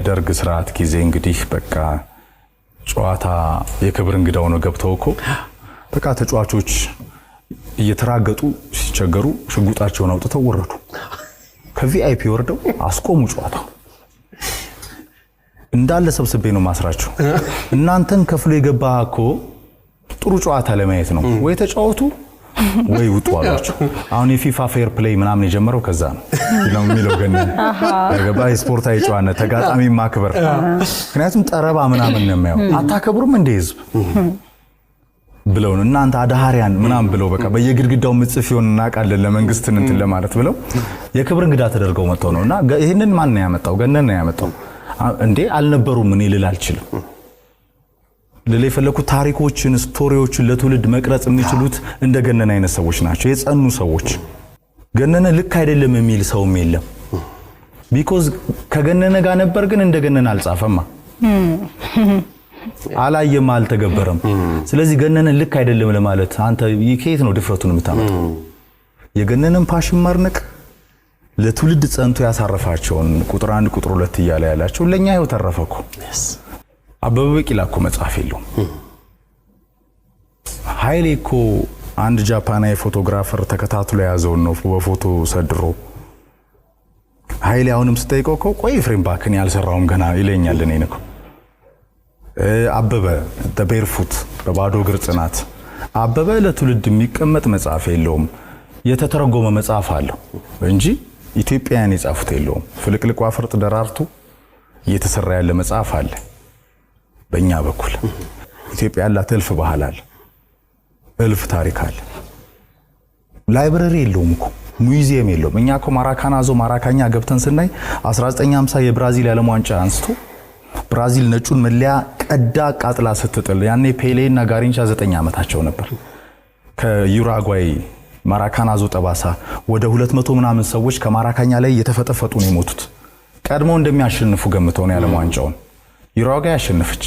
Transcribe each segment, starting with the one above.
ደርግ ስርዓት ጊዜ እንግዲህ በቃ ጨዋታ የክብር እንግዳው ነው ገብተውኮ በቃ ተጫዋቾች እየተራገጡ ሲቸገሩ ሽጉጣቸውን አውጥተው ወረዱ ከቪአይፒ ወርደው አስቆሙ ጨዋታ እንዳለ ሰብስቤ ነው ማስራቸው እናንተን ከፍሎ የገባኮ ጥሩ ጨዋታ ለማየት ነው ወይ ተጫወቱ ወይ ውጡ አሏቸው አሁን የፊፋ ፌር ፕሌይ ምናምን የጀመረው ከዛ ነው የሚለው ገነ ገባ ስፖርታዊ ጨዋነት ተጋጣሚ ማክበር ምክንያቱም ጠረባ ምናምን ነው የሚያው አታከብሩም እንደ ህዝብ ብለው እናንተ አዳሃሪያን ምናምን ብለው በቃ በየግድግዳው ምጽፍ ይሆንና ቃል ለመንግስት እንትን ለማለት ብለው የክብር እንግዳ ተደርገው መጥተው ነውና ይሄንን ማን ነው ያመጣው ገነን ነው ያመጣው እንዴ አልነበሩም ምን ይልል አልችልም ለለፈለኩ ታሪኮችን ስቶሪዎችን ለትውልድ መቅረጽ የሚችሉት እንደ ገነን አይነት ሰዎች ናቸው የጸኑ ሰዎች ገነነ ልክ አይደለም የሚል ሰውም የለም because ከገነነ ጋር ነበር ግን እንደ ገነን አልጻፈማ አላየም አልተገበረም ስለዚህ ገነነ ልክ አይደለም ለማለት አንተ ይከየት ነው ድፍረቱን የምታመጣው የገነነን ፓሽን ማርነቅ ለትውልድ ጸንቶ ያሳረፋቸውን ቁጥር 1 ቁጥር 2 እያለ ያላቸው ለኛ ይው ተረፈኩ አበበ ቢቂላኮ መጻፍ የለው ሃይሌኮ አንድ ጃፓናዊ ፎቶግራፈር ተከታትሎ ያዘው ነው በፎቶ ሰድሮ ሃይሌ አሁንም ስጠይቀው ቆይ ፍሬም ባክን ያልሰራውም ገና ይለኛል እኔነኮ አበበ በቤርፉት በባዶ እግር ጽናት አበበ ለትውልድ የሚቀመጥ መጽሐፍ የለውም የተተረጎመ መጽሐፍ አለው እንጂ ኢትዮጵያን የጻፉት የለውም ፍልቅልቋ ፍርጥ ደራርቱ እየተሰራ ያለ መጽሐፍ አለ በእኛ በኩል ኢትዮጵያ ያላት እልፍ ባህል አለ እልፍ ታሪክ አለ ላይብረሪ የለውም እኮ ሙዚየም የለውም እኛ እኮ ማራካናዞ ማራካኛ ገብተን ስናይ 1950 የብራዚል ዓለም ዋንጫ አንስቶ ብራዚል ነጩን መለያ ቀዳ ቃጥላ ስትጥል ያኔ ፔሌና ጋሪንቻ 9 ዓመታቸው ነበር ከዩራጓይ ማራካናዞ ጠባሳ ወደ 200 ምናምን ሰዎች ከማራካኛ ላይ የተፈጠፈጡ ነው የሞቱት ቀድሞ እንደሚያሸንፉ ገምተው ነው ያለም ዋንጫውን ዩራጓይ ያሸነፈች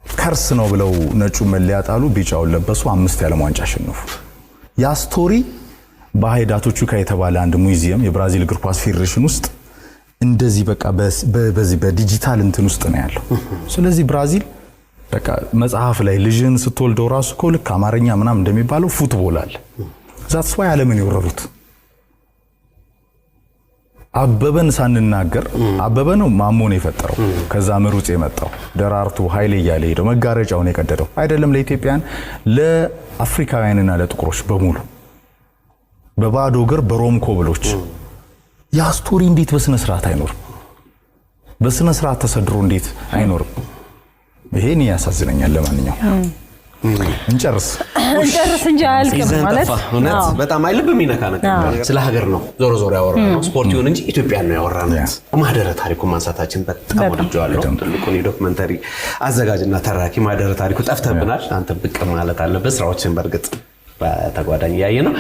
ከርስ ነው ብለው ነጩ መለያ ጣሉ ቢጫውን ለበሱ 5 ያለም ዋንጫ አሸነፉ ያ ስቶሪ በሃይዳቶቹ ከየተባለ አንድ ሙዚየም የብራዚል እግር ኳስ ፌዴሬሽን ውስጥ እንደዚህ በቃ በዚህ በዲጂታል እንትን ውስጥ ነው ያለው ስለዚህ ብራዚል በቃ መጽሐፍ ላይ ልጅን ስትወልደው ራሱ ኮልክ አማርኛ ምናምን እንደሚባለው ፉትቦል አለ ዛትስ ዋይ ዓለምን ይወረሩት አበበን ሳንናገር አበበ ነው ማሞን የፈጠረው ከዛ ምሩጽ የመጣው ደራርቱ ሃይሌ ያለ ሄዶ መጋረጫውን የቀደደው አይደለም ለኢትዮጵያን ለአፍሪካውያንና ለጥቁሮች በሙሉ በባዶ እግር በሮም ኮብሎች ያ ስቶሪ እንዴት በስነ ስርዓት አይኖርም በስነ ስርዓት ተሰድሮ እንዴት አይኖርም ይሄን ያሳዝነኛል ለማንኛውም እንጨርስ እንጂ አልከም ማለት እውነት በጣም አይልብም ይነካ ነገር ስለ ሀገር ነው ዞሮ ዞሮ ያወራነው ስፖርት ይሁን እንጂ ኢትዮጵያ ነው ያወራነው ማህደረ ታሪኩ ማንሳታችን በጣም ወድጄዋለሁ ትልቁን ዶክመንተሪ አዘጋጅና ተራኪ ማህደረ ታሪኩ ጠፍተብናል አንተ ብቅ ማለት አለበት ስራዎችን በርግጥ በተጓዳኝ ያየ ነው